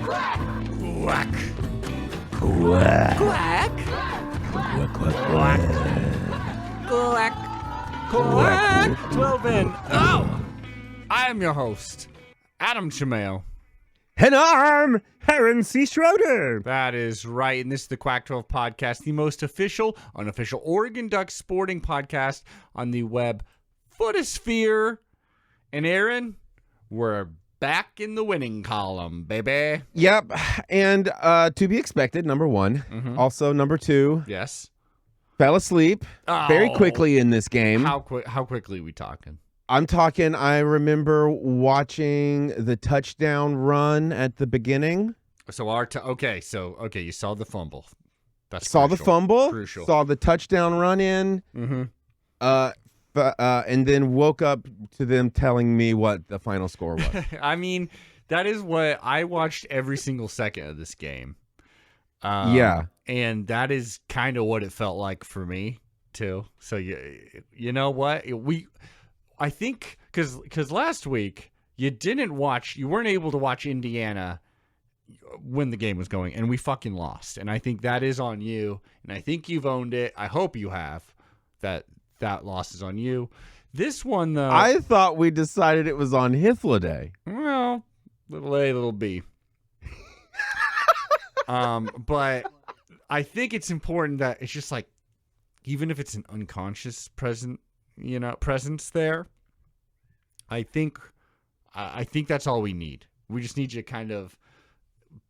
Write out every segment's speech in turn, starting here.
Quack. Quack. Quack. Quack, quack, Quack. quack. Quack. Quack. 12 in. Oh! I am your host, Adam Chimayo. And I'm Heron C. Schroeder. That is right, and this is the Quack 12 podcast, the most official, unofficial Oregon Ducks sporting podcast on the web footosphere. And Aaron, we're back in the winning column, baby. Yep, and to be expected, number one. Mhm. Also, number two, Yes. fell asleep very Oh. quickly in this game. How quickly we talking? I'm talking, I remember watching the touchdown run at the beginning. So you saw the fumble. That's Saw the crucial. fumble. Crucial. Saw the touchdown run in. Mm-hmm. And then woke up to them telling me what the final score was. I mean, that is what I watched every single second of this game. Yeah. And that is kind of what it felt like for me too. So you know what? I think because last week you weren't able to watch Indiana when the game was going, and we fucking lost. And I think that is on you, and I think you've owned it. I hope you have. That loss is on you. This one, though, I thought we decided it was on Hithliday. well, little A, little B. But I think it's important that it's just like, even if it's an unconscious presence there, I think that's all we need. We just need you kind of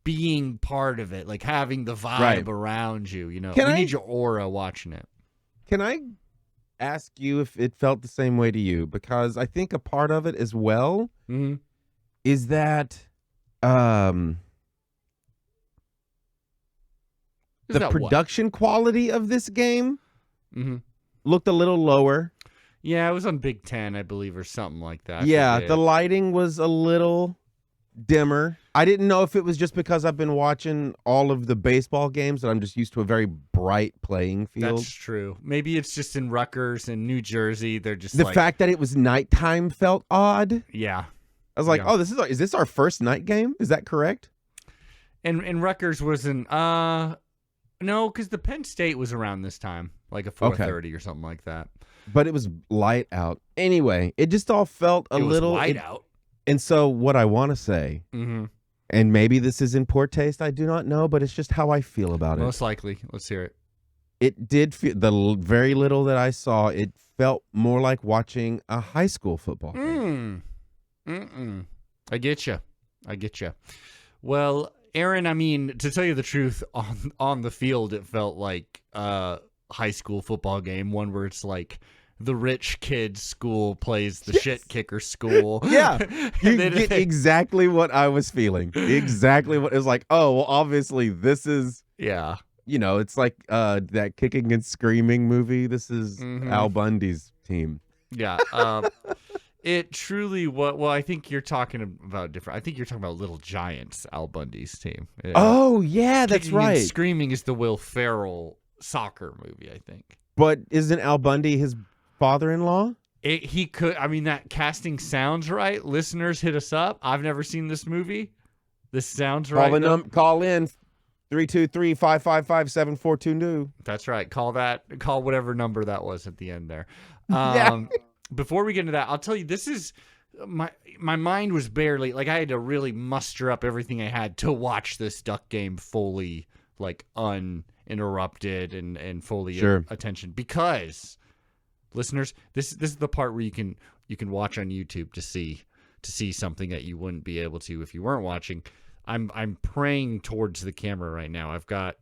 being part of it, like having the vibe around you. We need your aura watching it. Can I ask you if it felt the same way to you? Because I think a part of it as well is that the production quality of this game looked a little lower. Yeah, it was on Big Ten, I believe, or something like that. Yeah, the lighting was a little dimmer. I didn't know if it was just because I've been watching all of the baseball games that I'm just used to a very bright playing field. That's true. Maybe it's just in Rutgers and New Jersey. They're just the fact that it was nighttime felt odd. Yeah. I was like, oh, is this our first night game? Is that correct? And Rutgers wasn't no, because the Penn State was around this time, like a 4:30 or something like that. But it was light out. Anyway, it just all felt a little light out. And so what I want to say, and maybe this is in poor taste, I do not know, but it's just how I feel about it. Most likely. Let's hear it. It did feel, very little that I saw, it felt more like watching a high school football game. I get you. Well, Aaron, I mean, to tell you the truth, on the field, it felt like a high school football game, one where it's like the rich kid's school plays the shit kicker school. Yeah, you get exactly what I was feeling. Exactly what it was like. Oh, well, obviously this is, it's like that Kicking and Screaming movie. This is Al Bundy's team. Yeah. It truly, well, I think you're talking about different. I think you're talking about Little Giants, Al Bundy's team. Oh, yeah, that's Kicking right. and Screaming is the Will Ferrell soccer movie, I think. But isn't Al Bundy his father-in-law? He could. I mean, that casting sounds right. Listeners, hit us up. I've never seen this movie. This sounds right. Call in 323-555-7422. That's right. Call whatever number that was at the end there. Before we get into that, I'll tell you, this is my mind was barely, like, I had to really muster up everything I had to watch this Duck game fully, like, uninterrupted and fully attention, because listeners, this is the part where you can watch on YouTube to see something that you wouldn't be able to if you weren't watching. I'm praying towards the camera right now. I've got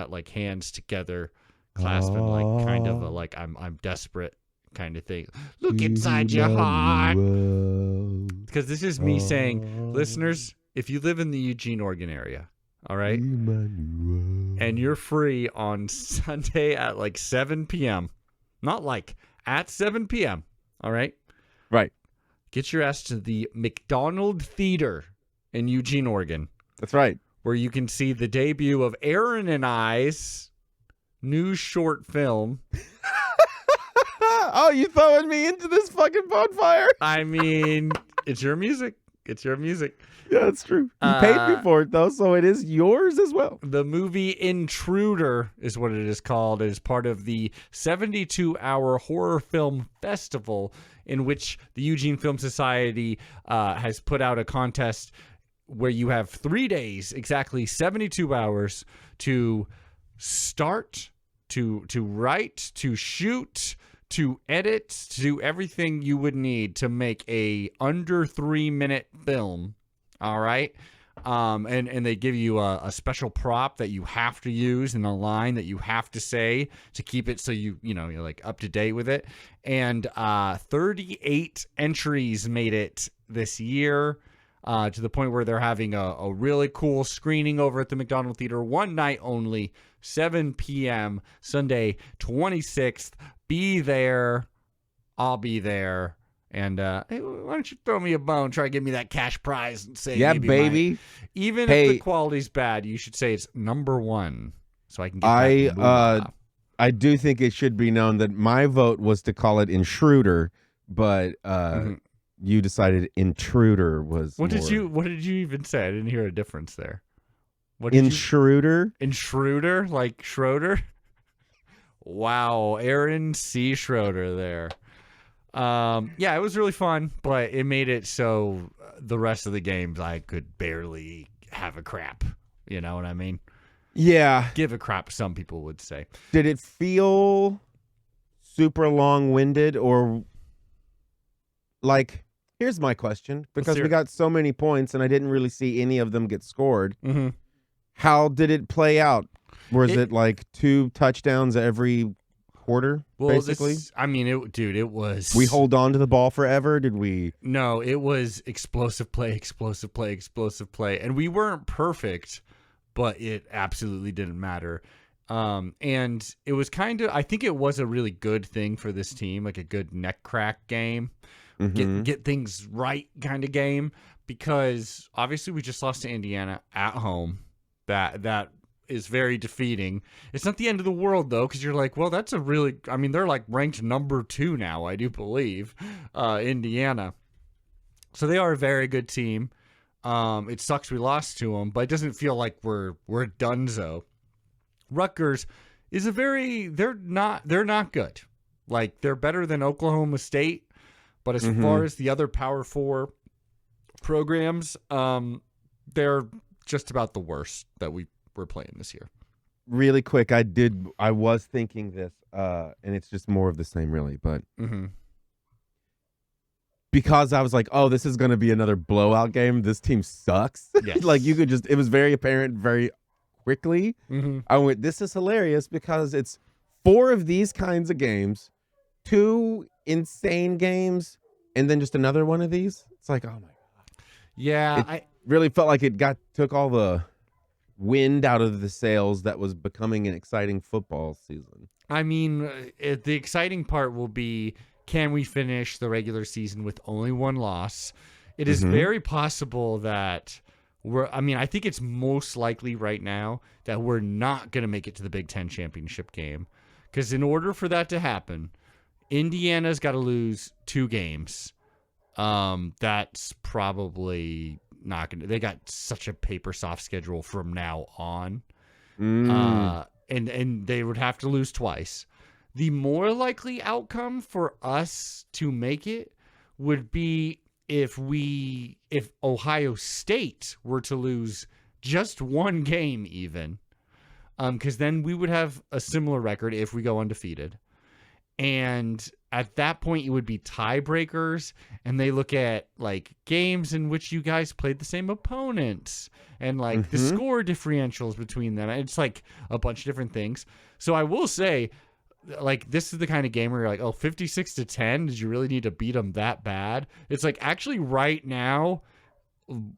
like hands together, clasping, like kind of a, like I'm desperate kind of thing. Look inside your heart, because this is me saying, listeners, if you live in the Eugene, Oregon area, all right, and you're free on Sunday at like 7 p.m., not like at 7 p.m., all right? Right. Get your ass to the McDonald Theater in Eugene, Oregon. That's right. Where you can see the debut of Aaron and I's new short film. Oh, you throwing me into this fucking bonfire? I mean, it's your music. It's your music. Yeah, that's true. You paid me for it, though, so it is yours as well. The movie Intruder is what it is called. It is part of the 72-hour horror film festival in which the Eugene Film Society has put out a contest where you have 3 days, exactly 72 hours, to start, to write, to shoot, to edit, to do everything you would need to make a under 3-minute film. All right. And they give you a special prop that you have to use and a line that you have to say to keep it so you're like up to date with it. And 38 entries made it this year, to the point where they're having a really cool screening over at the McDonald Theater, one night only, 7 p.m. Sunday 26th. Be there. I'll be there. And hey, why don't you throw me a bone, try to give me that cash prize and say, yeah, baby. Even if the quality's bad, you should say it's number 1, so I can get that. I do think it should be known that my vote was to call it Intruder, but you decided Intruder was. What did you even say? I didn't hear a difference there. Intruder? Intruder, like Schroeder. Wow, Aaron C. Schroeder there. Yeah, it was really fun, but it made it so the rest of the games I could barely have a crap. You know what I mean? Yeah. Give a crap, some people would say. Did it feel super long-winded, or like, here's my question, because we got so many points and I didn't really see any of them get scored. Mm-hmm. How did it play out? Was it like 2 touchdowns every quarter, basically? It was... We hold on to the ball forever? Did we... No, it was explosive play, explosive play, explosive play. And we weren't perfect, but it absolutely didn't matter. And it was I think it was a really good thing for this team, like a good neck crack game. Mm-hmm. Get things right kind of game, because obviously we just lost to Indiana at home. That is very defeating. It's not the end of the world, though, because you're like, well, that's they're like ranked number 2 now, I do believe, Indiana. So they are a very good team. It sucks we lost to them, but it doesn't feel like we're donezo. Rutgers is they're not good. Like, they're better than Oklahoma State, but as far as the other Power 4 programs, they're just about the worst that we're playing this year. Really quick, I was thinking this, and it's just more of the same, really, but because I was like, oh, this is going to be another blowout game. This team sucks. Yes. Like, it was very apparent very quickly. I went, this is hilarious, because it's 4 of these kinds of games, 2 insane games, and then just another one of these. It's like, oh my God. Yeah. I really felt like it took all the wind out of the sails that was becoming an exciting football season. I mean, the exciting part will be, can we finish the regular season with only 1 loss? It is very possible that I think it's most likely right now that we're not going to make it to the Big Ten championship game. Because in order for that to happen, Indiana's got to lose 2 games. That's probably not going to... They got such a paper soft schedule from now on. And they would have to lose twice. The more likely outcome for us to make it would be if Ohio State were to lose just 1 game even. Because then we would have a similar record if we go undefeated. And at that point, it would be tiebreakers, and they look at like games in which you guys played the same opponents and like the score differentials between them. It's like a bunch of different things. So I will say, like, this is the kind of game where you're like, oh, 56-10, did you really need to beat them that bad? It's like, actually right now,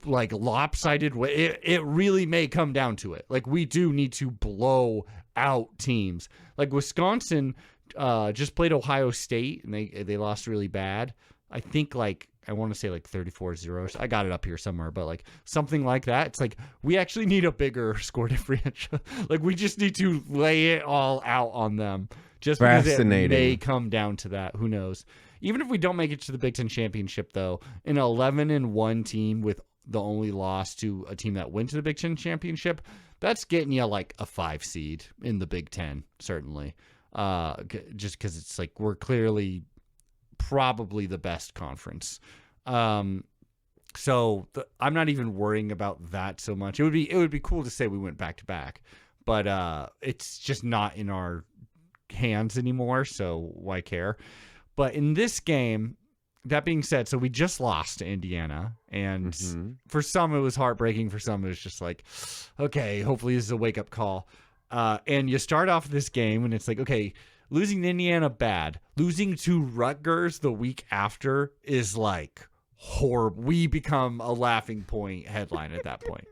like, lopsided way, it really may come down to it. Like, we do need to blow out teams. Like, Wisconsin just played Ohio State, and they lost really bad. I think, like, I want to say like 34-0. I got it up here somewhere, but like something like that. It's like, we actually need a bigger score differential. Like, we just need to lay it all out on them. Just because it may come down to that. Who knows? even if we don't make it to the Big Ten championship, though, an 11-1 team with the only loss to a team that went to the Big Ten championship, that's getting you like a 5 seed in the Big Ten, certainly. Just because it's like we're clearly probably the best conference. So I'm not even worrying about that so much. It would be cool to say we went back to back, but it's just not in our hands anymore. So why care? But in this game, that being said, so we just lost to Indiana, and for some it was heartbreaking. For some it was just like, okay, hopefully this is a wake up call. And you start off this game and it's like, okay, losing to Indiana, bad. Losing to Rutgers the week after is like horrible. We become a laughing point headline at that point.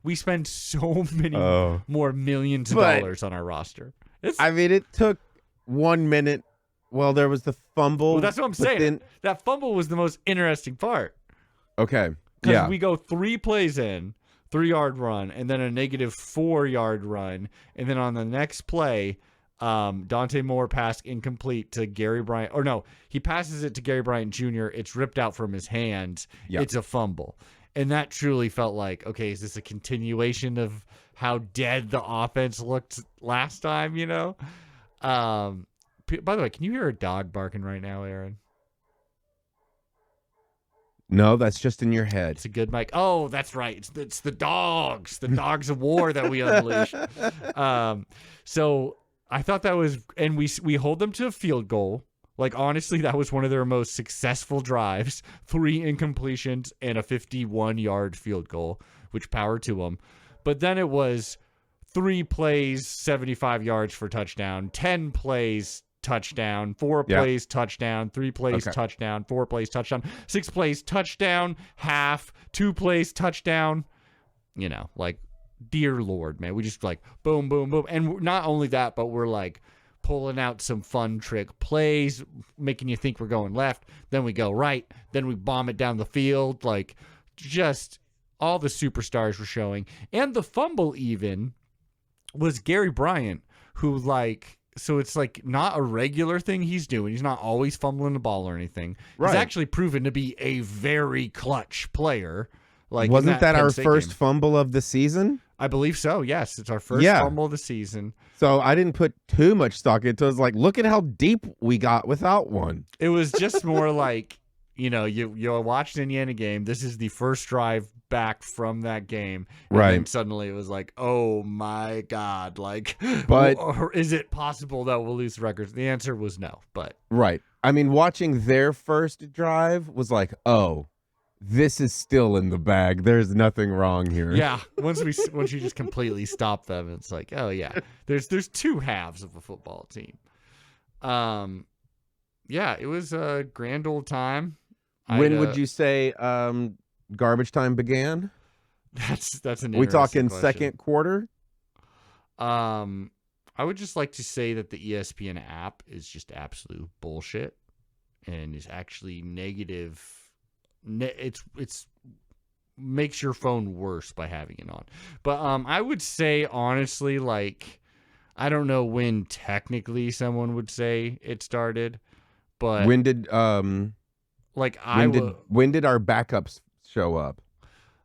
We spend so many more millions of dollars on our roster. It took 1 minute. Well, there was the fumble. Well, that's what I'm saying. That fumble was the most interesting part. Okay. Because we go 3 plays in, 3-yard run, and then a negative 4-yard run. And then on the next play, Dante Moore passed incomplete to Gary Bryant. Or no, he passes it to Gary Bryant Jr. It's ripped out from his hands. Yep. It's a fumble. And that truly felt like, okay, is this a continuation of how dead the offense looked last time, you know? By the way, can you hear a dog barking right now, Aaron? No, that's just in your head. It's a good mic. Oh, that's right. It's the dogs of war that we unleash. So I thought that was, and we hold them to a field goal. Like, honestly, that was one of their most successful drives. 3 incompletions and a 51-yard field goal, which power to them. But then it was 3 plays, 75 yards for touchdown, 10 plays, touchdown, 4 plays, touchdown, 3 plays, touchdown, 4 plays, touchdown, 6 plays, touchdown, half, 2 plays, touchdown. You know, like, dear Lord, man. We just like boom, boom, boom. And not only that, but we're like pulling out some fun trick plays, making you think we're going left. Then we go right. Then we bomb it down the field. Like, just all the superstars were showing. And the fumble even was Gary Bryant, who like, so it's like not a regular thing he's doing. He's not always fumbling the ball or anything. Right. He's actually proven to be a very clutch player. Like, wasn't that our first fumble of the season? I believe so. Yes, it's our first fumble of the season. So I didn't put too much stock into it. It was like, look at how deep we got without one. It was just more like, you know, you watched the Indiana game. This is the first drive back from that game, and then suddenly it was like, oh my God, like, but or is it possible that we'll lose Rutgers? The answer was no, but I mean, watching their first drive was like, oh, this is still in the bag. There's nothing wrong here. Yeah, once you just completely stop them, it's like, oh yeah, there's 2 halves of a football team. Yeah, it was a grand old time. When would you say garbage time began? That's an we talking question. Second quarter? I would just like to say that the ESPN app is just absolute bullshit and is actually negative. It's makes your phone worse by having it on. But I would say honestly, like, I don't know when technically someone would say it started, but when did when did our backups show up?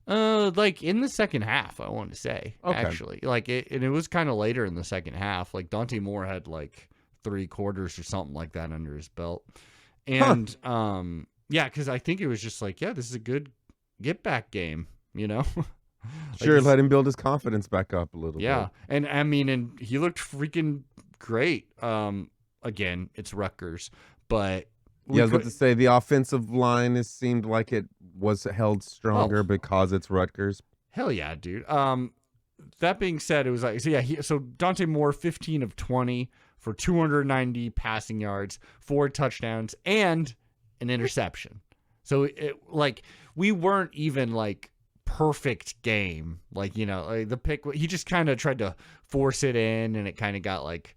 Like in the second half, I want to say, actually. Like it was kind of later in the second half. Like Dante Moore had like 3 quarters or something like that under his belt. And yeah, because I think it was just like, yeah, this is a good get back game, you know? Sure, let him build his confidence back up a little bit. Yeah. And I mean, and he looked freaking great. Again, it's Rutgers, but I was about to say the offensive line seemed like it was held stronger because it's Rutgers. Hell yeah, dude. That being said, it was like, so Dante Moore, 15 of 20 for 290 passing yards, 4 touchdowns, and an interception. So we weren't even like perfect game. Like, you know, like the pick, he just kind of tried to force it in and it kind of got like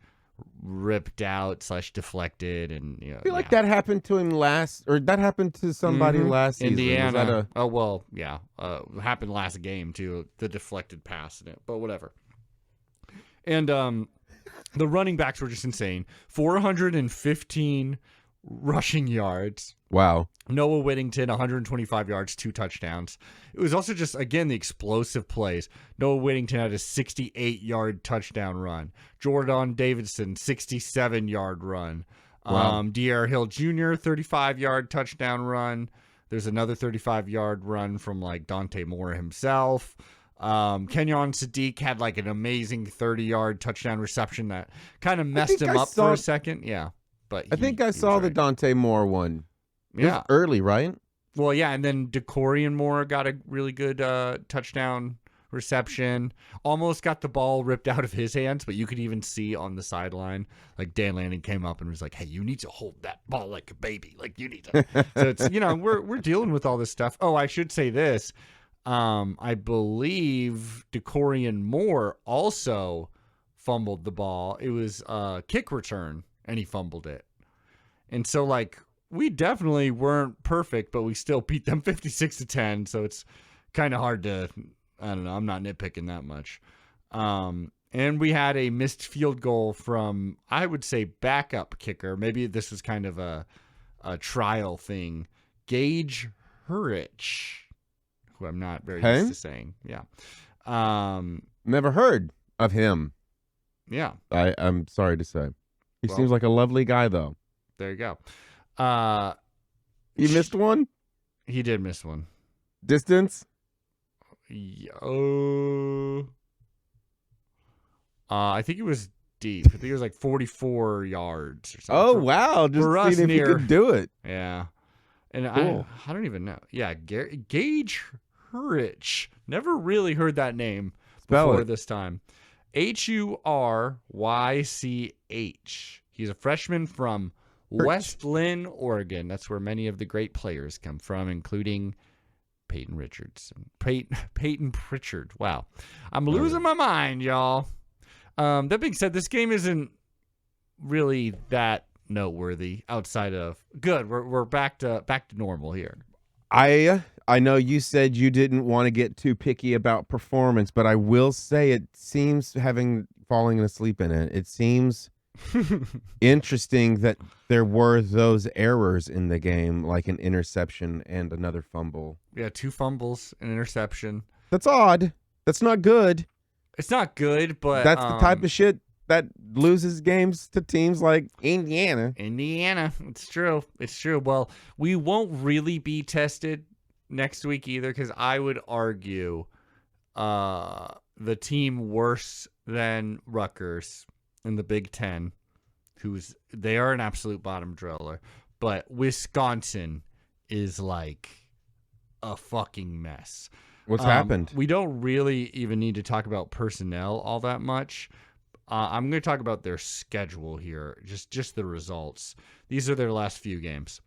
ripped out / deflected, and you know, I feel like that happened to him that happened to somebody last season. Indiana. Oh well, yeah, happened last game too. The deflected pass in it, but whatever. And the running backs were just insane. 415 rushing yards. Wow. Noah Whittington, 125 yards, 2 touchdowns. It was also just, again, the explosive plays. Noah Whittington had a 68-yard touchdown run. Jordan Davidson, 67-yard run. Wow. De'Ara Hill Jr., 35-yard touchdown run. There's another 35-yard run from, like, Dante Moore himself. Kenyon Sadiq had, like, an amazing 30-yard touchdown reception that kind of messed him up for a second. Yeah. But I think I saw the Dante Moore one. It was early, right? Well, yeah, and then DeCorian Moore got a really good touchdown reception. Almost got the ball ripped out of his hands, but you could even see on the sideline, like Dan Lanning came up and was like, "Hey, you need to hold that ball like a baby. Like you need to." So it's we're dealing with all this stuff. Oh, I should say this. I believe DeCorian Moore also fumbled the ball. It was a kick return, and he fumbled it. And so, like, we definitely weren't perfect, but we still beat them 56-10. So it's kind of hard to, I don't know. I'm not nitpicking that much. And we had a missed field goal from, I would say, backup kicker. Maybe this was kind of a trial thing. Gage Hurich, who I'm not very used to saying. Yeah. Never heard of him. Yeah. I'm sorry to say. He seems like a lovely guy, though. There you go. He missed one? He did miss one. Distance? I think it was deep. I think it was like 44 yards or something. Oh, wow. Just seeing if you could do it. Yeah. And cool. I don't even know. Yeah, Gage Hurich. Never really heard that name before this time. Hurych. He's a freshman from West Lynn, Oregon. That's where many of the great players come from, including Peyton Richardson. Peyton Pritchard. Wow. I'm losing my mind, y'all. That being said, this game isn't really that noteworthy outside of good. We're back to normal here. I know you said you didn't want to get too picky about performance, but I will say it seems, having fallen asleep in it, it seems interesting that there were those errors in the game, like an interception and another fumble. Yeah, 2 fumbles, an interception. That's odd. That's not good. It's not good, but that's the type of shit that loses games to teams like Indiana. It's true. Well, we won't really be tested next week either, because I would argue the team worse than Rutgers in the Big Ten, they are an absolute bottom driller, but Wisconsin is like a fucking mess. What's happened? We don't really even need to talk about personnel all that much. I'm going to talk about their schedule here, just the results. These are their last few games.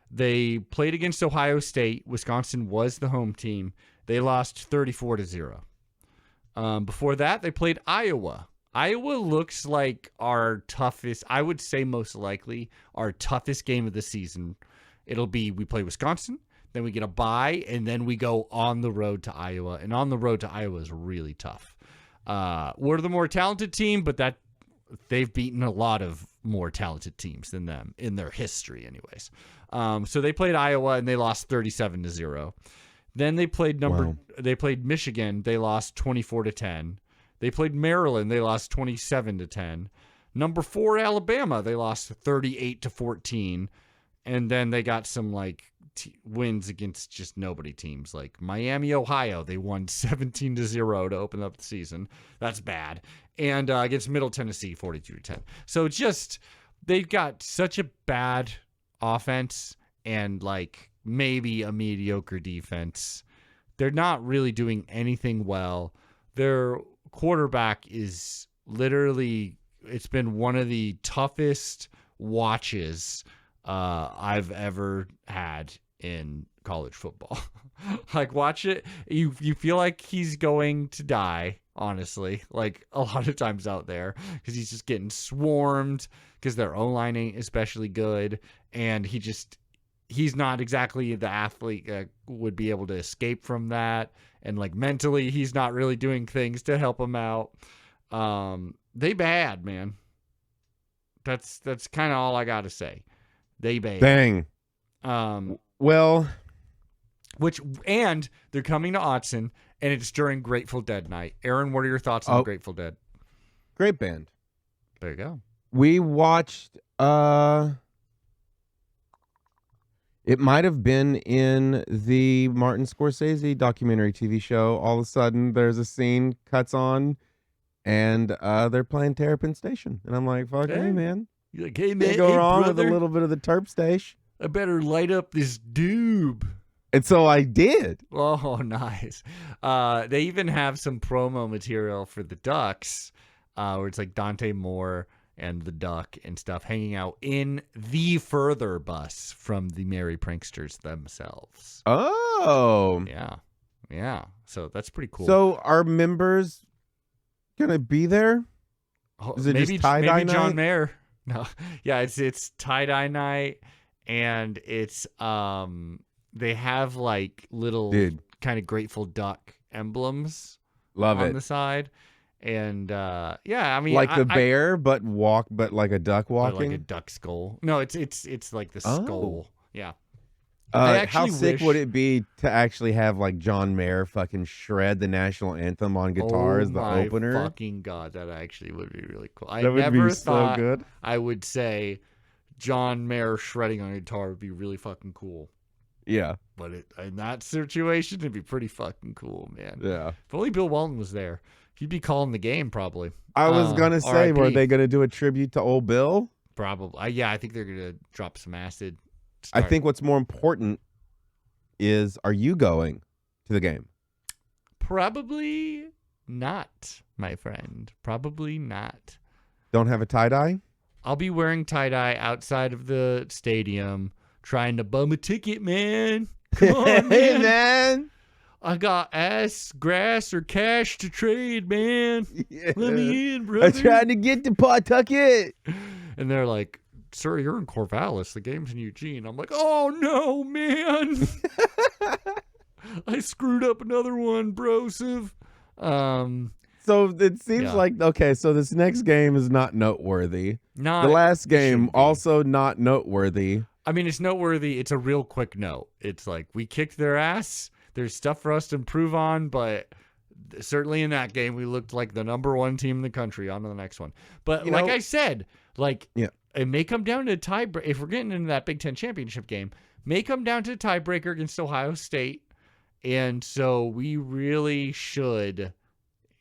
They played against Ohio State. Wisconsin was the home team. They lost 34-0. Before that, they played Iowa. Iowa looks like our toughest, I would say most likely, our toughest game of the season. It'll be, we play Wisconsin, then we get a bye, and then we go on the road to Iowa. And on the road to Iowa is really tough. We're the more talented team, but that they've beaten a lot of more talented teams than them in their history anyways. So they played Iowa, and they lost 37-0. Then they played they played Michigan. They lost 24-10. They played Maryland. They lost 27-10. Number 4 Alabama. They lost 38-14. And then they got some wins against just nobody teams like Miami, Ohio. They won 17-0 to open up the season. That's bad. And against Middle Tennessee, 42-10. So just they've got such a bad offense and maybe a mediocre defense. They're not really doing anything well. Their quarterback is literally, it's been one of the toughest watches I've ever had in college football. Watch it. You feel like he's going to die, honestly, a lot of times out there, because he's just getting swarmed because their O-line ain't especially good. And he's not exactly the athlete that would be able to escape from that. And mentally, he's not really doing things to help him out. They bad, man. That's kind of all I got to say. They bail. Dang. Well, and they're coming to Autzen, and it's during Grateful Dead night. Aaron, what are your thoughts on Grateful Dead? Great band. There you go. We watched. It might have been in the Martin Scorsese documentary TV show. All of a sudden, there's a scene cuts on, and they're playing Terrapin Station, and I'm like, "Fuck me, man! You're like, hey man, can't go wrong brother, with a little bit of the Terp Station. I better light up this doob." And so I did. Oh, nice. They even have some promo material for the Ducks, where it's like Dante Moore and the Duck and stuff hanging out in the further bus from the Merry Pranksters themselves. Oh. Yeah. So that's pretty cool. So are members gonna be there? Is it maybe just tie-dye maybe John night? Mayer. No. Yeah, it's tie-dye night, and it's they have like little kind of Grateful Duck emblems on the side. And yeah, I mean, like the bear, but like a duck walking, like a duck skull. No, it's like the skull. Yeah. How sick would it be to actually have like John Mayer fucking shred the national anthem on guitar as the opener? Oh my fucking god, that actually would be really cool. I would never be thought so good. I would say John Mayer shredding on guitar would be really fucking cool. Yeah, but in that situation, it'd be pretty fucking cool, man. Yeah. If only Bill Walton was there. He'd be calling the game, probably. I was going to say, were they going to do a tribute to old Bill? Probably. Yeah, I think they're going to drop some acid. I think what's more important is, are you going to the game? Probably not, my friend. Probably not. Don't have a tie-dye? I'll be wearing tie-dye outside of the stadium, trying to bum a ticket, man. Come on, man. Hey, man. I got ass, grass, or cash to trade, man. Yeah. Let me in, brother. I'm trying to get to Pawtucket. And they're like, sir, you're in Corvallis. The game's in Eugene. I'm like, oh, no, man. I screwed up another one, brosive. So it seems like, okay, so this next game is not noteworthy. The last game, also not noteworthy. I mean, it's noteworthy. It's a real quick note. It's like, we kicked their ass. There's stuff for us to improve on, but certainly in that game, we looked like the number one team in the country. On to the next one. But like I said, it may come down to a tiebreaker. If we're getting into that Big Ten championship game, may come down to a tiebreaker against Ohio State. And so we really should,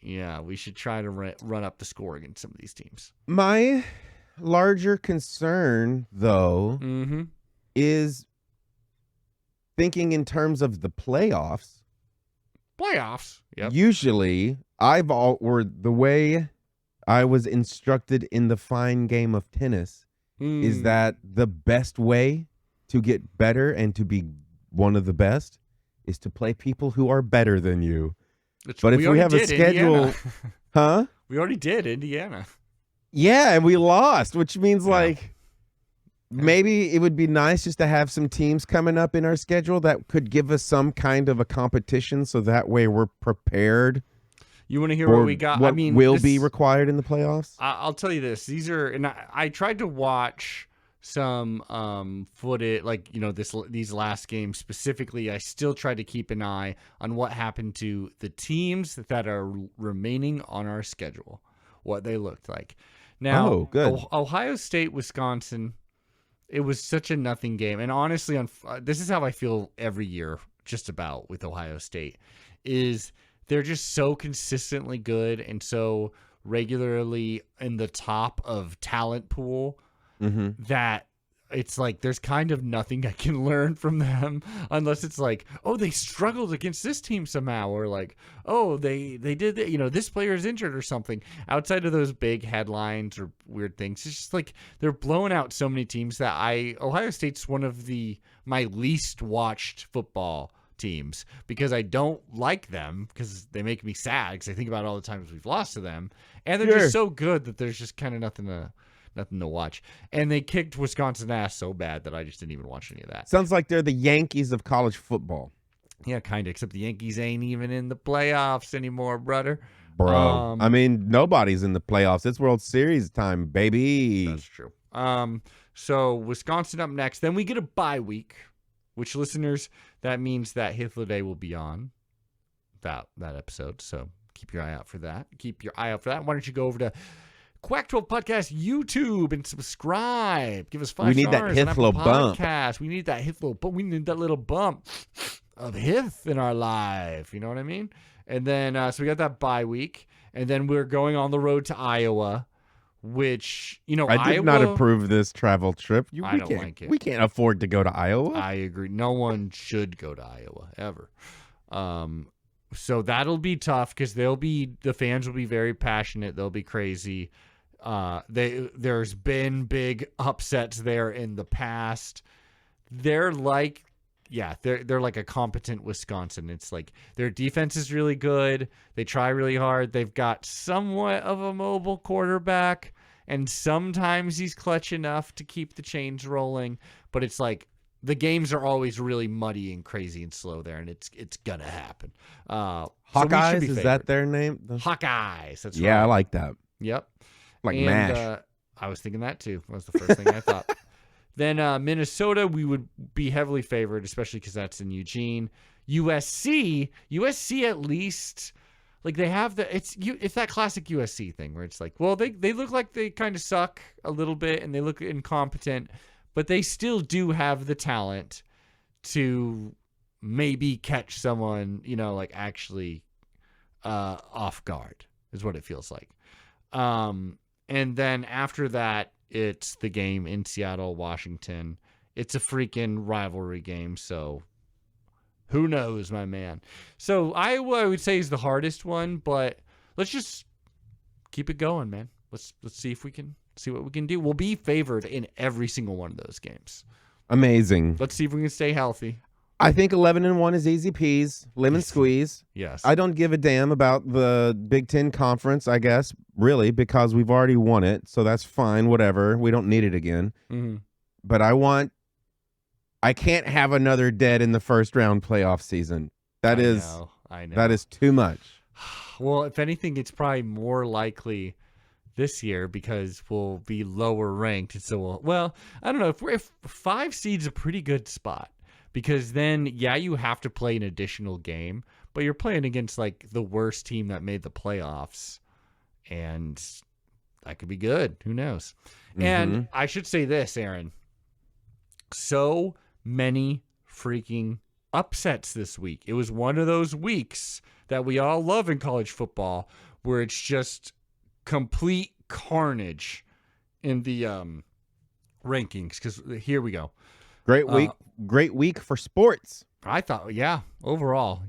we should try to run up the score against some of these teams. My larger concern, though, is thinking in terms of the playoffs. Yep. Usually, the way I was instructed in the fine game of tennis is that the best way to get better and to be one of the best is to play people who are better than you. But if we have a schedule, huh? We already did Indiana. Yeah, and we lost, which means maybe it would be nice just to have some teams coming up in our schedule that could give us some kind of a competition, so that way we're prepared. You want to hear what we got? What will be required in the playoffs? I'll tell you this. These are, and I tried to watch some footage, like, these last games specifically. I still tried to keep an eye on what happened to the teams that are remaining on our schedule, what they looked like. Now, Ohio State, Wisconsin, it was such a nothing game. And honestly, this is how I feel every year just about with Ohio State, is they're just so consistently good and so regularly in the top of talent pool that it's like there's kind of nothing I can learn from them unless it's like, oh, they struggled against this team somehow, or like, oh, they did that, this player is injured or something. Outside of those big headlines or weird things, it's just like they're blowing out so many teams that Ohio State's one of my least watched football teams because I don't like them because they make me sad because I think about all the times we've lost to them, and they're just so good that there's just kind of nothing to watch. And they kicked Wisconsin ass so bad that I just didn't even watch any of that. Sounds like they're the Yankees of college football. Yeah, kind of, except the Yankees ain't even in the playoffs anymore, brother. Bro, I mean, nobody's in the playoffs. It's World Series time, baby. That's true. So Wisconsin up next. Then we get a bye week, which listeners, that means that Hitler Day will be on that episode. So keep your eye out for that. Why don't you go over to Quack 12 Podcast YouTube and subscribe. Give us 5 stars. We need that Hitler bump. We need that Hitler bump. We need that little bump of Hith in our life. You know what I mean? And then, so we got that bye week. And then we're going on the road to Iowa, which, I did not approve this travel trip. I don't like it. We can't afford to go to Iowa. I agree. No one should go to Iowa ever. So that'll be tough because the fans will be very passionate. They'll be crazy. There's been big upsets there in the past. They're like a competent Wisconsin. It's like their defense is really good. They try really hard. They've got somewhat of a mobile quarterback, and sometimes he's clutch enough to keep the chains rolling. But it's like the games are always really muddy and crazy and slow there, and it's gonna happen. Hawkeyes, is that their name? Hawkeyes. That's yeah, right. I like that. Yep. Like MASH. I was thinking that too. That was the first thing I thought. Then Minnesota, we would be heavily favored, especially because that's in Eugene. USC at least, like they have it's that classic USC thing where it's like, well, they look like they kind of suck a little bit and they look incompetent, but they still do have the talent to maybe catch someone, like actually off guard is what it feels like. And then after that, it's the game in Seattle, Washington. It's a freaking rivalry game, so who knows, my man. So Iowa, I would say, is the hardest one, but let's just keep it going, man. Let's see if we can see what we can do. We'll be favored in every single one of those games. Amazing. Let's see if we can stay healthy. I think 11-1 is easy peas, lemon squeeze. Yes. I don't give a damn about the Big Ten Conference, I guess, really, because we've already won it. So that's fine, whatever. We don't need it again. Mm-hmm. But I can't have another dead in the first round playoff season. I know. That is too much. Well, if anything, it's probably more likely this year because we'll be lower ranked. And so, I don't know. If 5 seed's a pretty good spot. Because then, you have to play an additional game, but you're playing against like the worst team that made the playoffs, and that could be good. Who knows? Mm-hmm. And I should say this, Aaron. So many freaking upsets this week. It was one of those weeks that we all love in college football where it's just complete carnage in the rankings. Because here we go. Great week for sports. I thought, overall,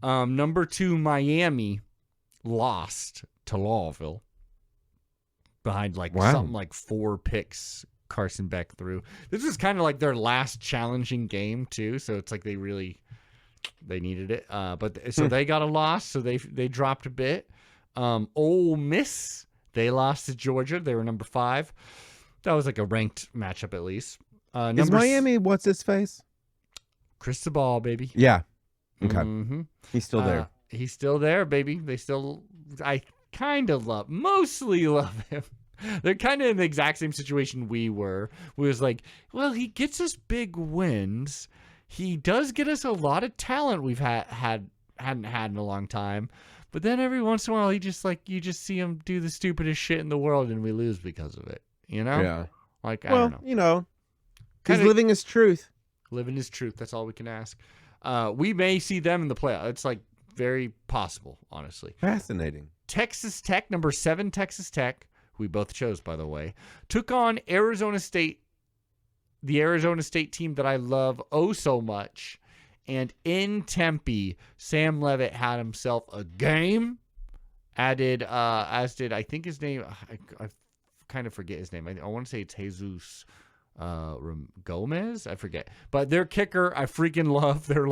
number 2, Miami lost to Louisville behind something like 4 picks Carson Beck threw. This was kind of like their last challenging game too, so it's like they needed it. But so they got a loss, so they dropped a bit. Ole Miss, they lost to Georgia. They were number 5. That was like a ranked matchup at least. Is Miami what's his face? Cristobal, baby. Yeah. Okay. Mm-hmm. He's still there. He's still there, baby. I kind of mostly love him. They're kind of in the exact same situation we were. We was like, well, he gets us big wins. He does get us a lot of talent we've hadn't had in a long time. But then every once in a while, you just see him do the stupidest shit in the world, and we lose because of it. Yeah. I don't know. He's living his truth. Living his truth. That's all we can ask. We may see them in the playoffs. It's very possible, honestly. Fascinating. Texas Tech, number 7 Texas Tech, who we both chose, by the way, took on Arizona State, the Arizona State team that I love oh so much. And in Tempe, Sam Leavitt had himself a game. As did, I think his name, I kind of forget his name. I want to say it's Jesus Gomez, I forget, but their kicker I freaking love. They're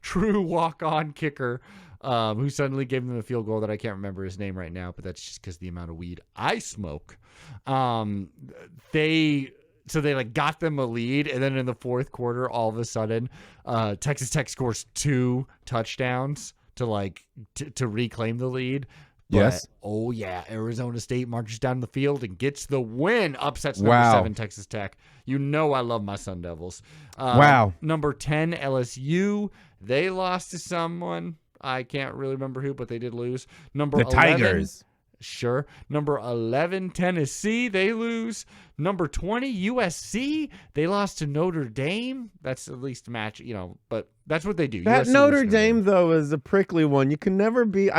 true walk-on kicker who suddenly gave them a field goal that I can't remember his name right now, but that's just because the amount of weed I smoke. They got them a lead, and then in the fourth quarter, all of a sudden, Texas Tech scores 2 touchdowns to reclaim the lead. But, yes. oh, yeah, Arizona State marches down the field and gets the win. Upsets number 7, Texas Tech. You know I love my Sun Devils. Wow. Number 10, LSU. They lost to someone. I can't really remember who, but they did lose. Number the 11, Tigers. Sure. Number 11, Tennessee. They lose. Number 20, USC. They lost to Notre Dame. That's at least a match, but that's what they do. That USC Notre Dame, though, is a prickly one. You can never be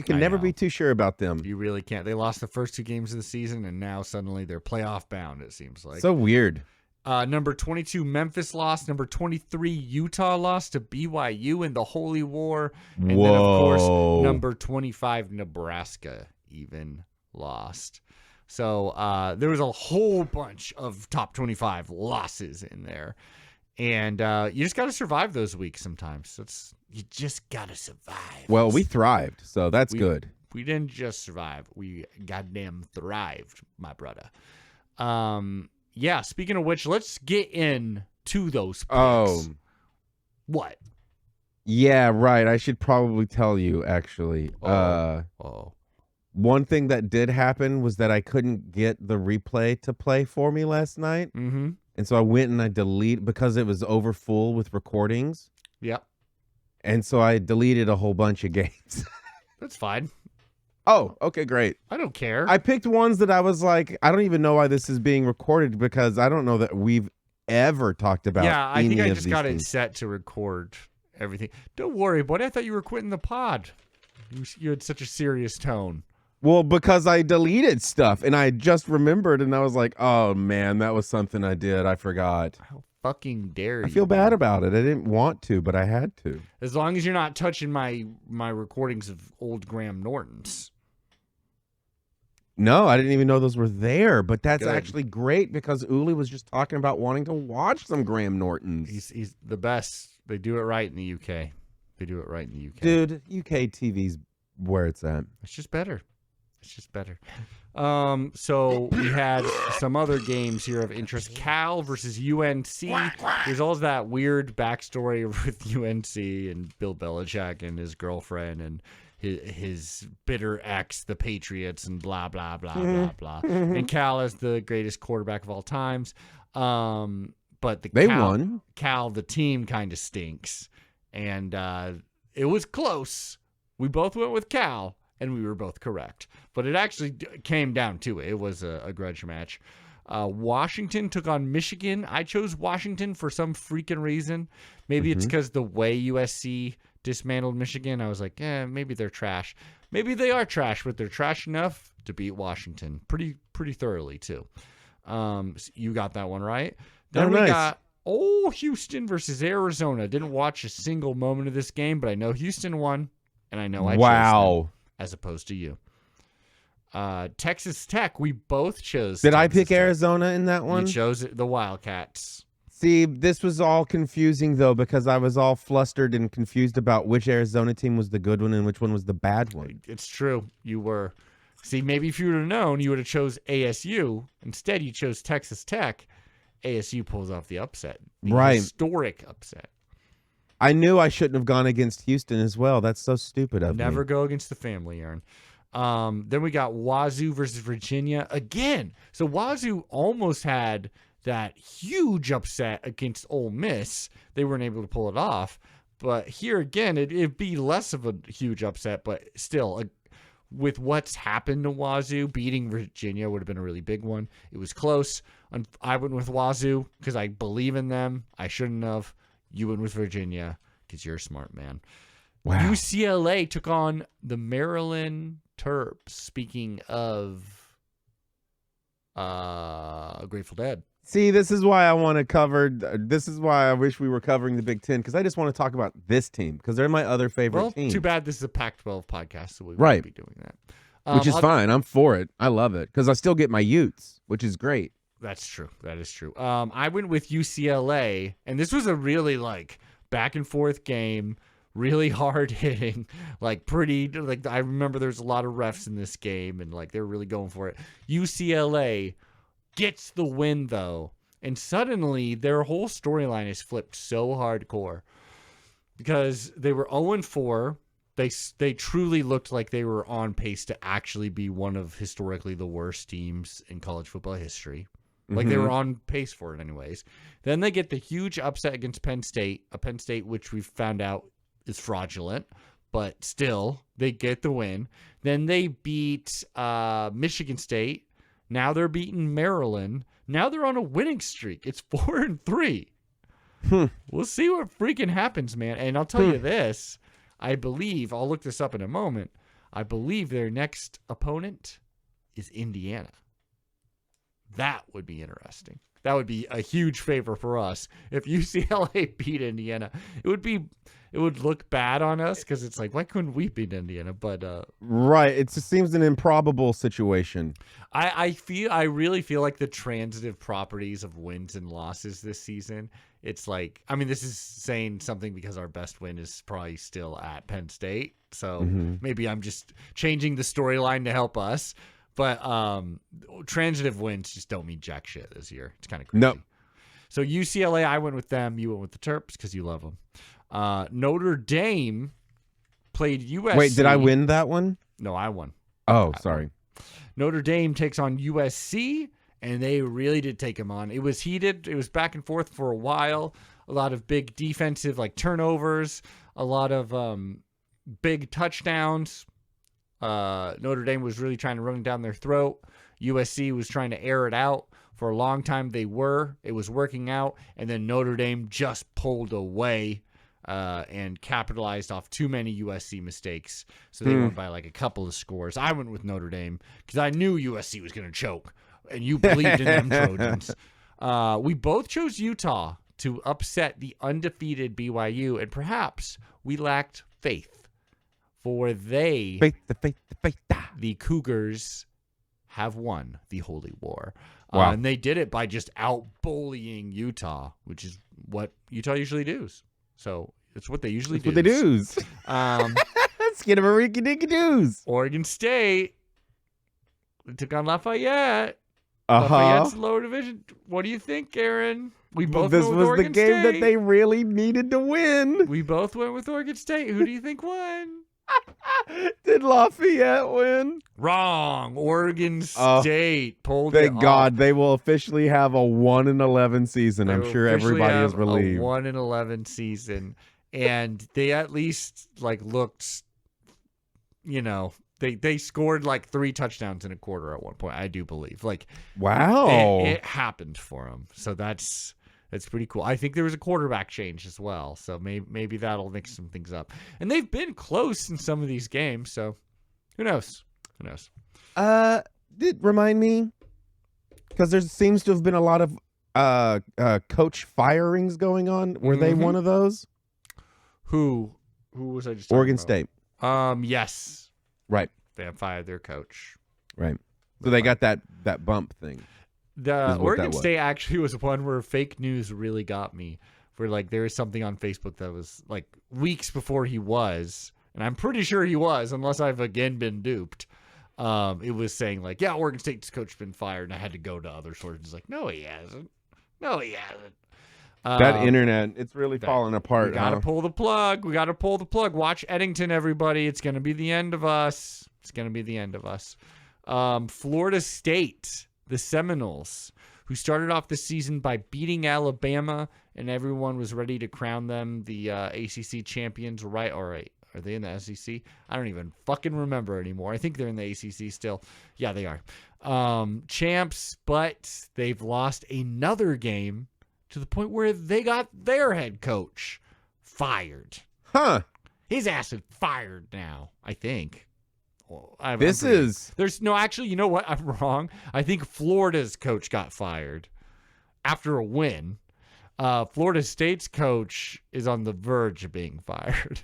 never be too sure about them. You really can't. They lost the first 2 games of the season, and now suddenly they're playoff bound, it seems like. So weird. Number 22, Memphis lost. Number 23, Utah lost to BYU in the Holy War. And then, of course, number 25, Nebraska even lost. So there was a whole bunch of top 25 losses in there. And you just got to survive those weeks sometimes. You just got to survive. Well, we thrived, so that's good. We didn't just survive. We goddamn thrived, my brother. Yeah, speaking of which, let's get into those picks. Oh. What? Yeah, right. I should probably tell you, actually. One thing that did happen was that I couldn't get the replay to play for me last night. Mm-hmm. And so I went and I deleted, because it was over full with recordings. Yep. And so I deleted a whole bunch of games. That's fine. Oh, okay, great. I don't care. I picked ones that I was like, I don't even know why this is being recorded, because I don't know that we've ever talked about. Yeah, I think I just got things. it set to record everything. Don't worry, buddy. I thought you were quitting the pod. You had such a serious tone. Well, because I deleted stuff and I just remembered, and I was like, oh man, that was something I did. I forgot. How fucking dare you? I feel bad about it. I didn't want to, but I had to. As long as you're not touching my recordings of old Graham Norton's. No, I didn't even know those were there, but that's Good. actually great, because Uli was just talking about wanting to watch some Graham Nortons. He's the best. They do it right in the UK. They do it right in the UK. Dude, UK TV's where it's at. It's just better. It's just better. So we had some other games here of interest. Cal versus UNC. There's all that weird backstory with UNC and Bill Belichick and his girlfriend and his bitter ex, the Patriots, and blah, blah, blah, blah, blah. And Cal is the greatest quarterback of all times. But they won. Cal, the team, kind of stinks. And it was close. We both went with Cal, and we were both correct. But it actually came down to it. It was a grudge match. Washington took on Michigan. I chose Washington for some freaking reason. Maybe it's because the way USC dismantled Michigan, I was like, maybe they're trash. Maybe they are trash, but they're trash enough to beat Washington pretty thoroughly too. So you got that one right. Then we got Houston versus Arizona. Didn't watch a single moment of this game, but I know Houston won, and I know I chose them as opposed to you. Texas Tech, we both chose. Did Texas I pick Tech. Arizona in that one? You chose the Wildcats. See, this was all confusing, though, because I was all flustered and confused about which Arizona team was the good one and which one was the bad one. It's true. You were. See, maybe if you would have known, you would have chose ASU. Instead, you chose Texas Tech. ASU pulls off the upset. Right. Historic upset. I knew I shouldn't have gone against Houston as well. That's so stupid of me. Never go against the family, Aaron. Then we got Wazoo versus Virginia again. So Wazoo almost had that huge upset against Ole Miss. They weren't able to pull it off. But here again, it'd be less of a huge upset, but still, with what's happened to Wazoo, beating Virginia would have been a really big one. It was close. I went with Wazoo because I believe in them. I shouldn't have. You went with Virginia because you're a smart man. Wow. UCLA took on the Maryland Terps. Speaking of Grateful Dead. See, this is why I want to cover. This is why I wish we were covering the Big Ten, because I just want to talk about this team because they're my other favorite team. Too bad this is a Pac-12 podcast, so we right. won't be doing that. Which is fine. I'm for it. I love it because I still get my Utes, which is great. That's true. That is true. I went with UCLA, and this was a really back and forth game, really hard hitting, pretty. I remember there's a lot of refs in this game, and they're really going for it. UCLA gets the win though, and suddenly their whole storyline is flipped so hardcore because they were 0-4 They truly looked like they were on pace to actually be one of historically the worst teams in college football history. Like they were on pace for it anyways. Then they get the huge upset against Penn State, a Penn State which we found out is fraudulent, but still they get the win. Then they beat Michigan State. Now they're beating Maryland. Now they're on a winning streak. It's 4-3. We'll see what freaking happens, man. And I'll tell you this. I believe, I'll look this up in a moment, I believe their next opponent is Indiana. That would be interesting. That would be a huge favor for us. If UCLA beat Indiana, it would look bad on us because it's like, why couldn't we beat Indiana? But right, it just seems an improbable situation. I really feel like the transitive properties of wins and losses this season. It's like, I mean, this is saying something because our best win is probably still at Penn State. So maybe I'm just changing the storyline to help us. But transitive wins just don't mean jack shit this year. It's kind of crazy. Nope. So UCLA, I went with them. You went with the Terps because you love them. Notre Dame played USC. Wait, did I win that one? No, I won. Oh, sorry. Notre Dame takes on USC, and they really did take them on. It was heated. It was back and forth for a while. A lot of big defensive turnovers, a lot of big touchdowns. Notre Dame was really trying to run down their throat. USC was trying to air it out. For a long time, it was working out, and then Notre Dame just pulled away and capitalized off too many USC mistakes. So they won by a couple of scores. I went with Notre Dame because I knew USC was going to choke, and you believed in them Trojans. We both chose Utah to upset the undefeated BYU, and perhaps we lacked faith, for the Cougars have won the Holy War. Wow. And they did it by just out-bullying Utah, which is what Utah usually does. So it's what they usually do. What they do. Skidamarinky-dinky-doos. Oregon State took on Lafayette. Lafayette's lower division. What do you think, Aaron? We both this went with was Oregon the game State. that they really needed to win. We both went with Oregon State. Who do you think won? Did Lafayette win? Wrong. Oregon State pulled it Thank God. They will officially have a 1-11 season. I'm sure everybody is relieved. A 1-11 season. And they at least looked, they scored 3 touchdowns in a quarter at one point, I do believe. Wow. It happened for them. So that's pretty cool. I think there was a quarterback change as well, so maybe that'll mix some things up. And they've been close in some of these games, so who knows? Remind me, because there seems to have been a lot of coach firings going on. Were they one of those? Who was I just Oregon talking about? State. Yes. Right. They have fired their coach. Right. So they got that bump thing. The Oregon State actually was one where fake news really got me. Where there was something on Facebook that was weeks before he was, and I'm pretty sure he was, unless I've again been duped. It was saying Oregon State's coach has been fired, and I had to go to other sources. No, he hasn't. No, he hasn't. That internet, it's really falling apart. We gotta pull the plug. Watch Eddington, everybody. It's gonna be the end of us. Florida State. The Seminoles, who started off the season by beating Alabama, and everyone was ready to crown them the ACC champions, right? All right. Are they in the SEC? I don't even fucking remember anymore. I think they're in the ACC still. Yeah, they are. Champs, but they've lost another game to the point where they got their head coach fired. Huh. His ass is fired now, I think. Actually, you know what? I'm wrong. I think Florida's coach got fired after a win. Florida State's coach is on the verge of being fired.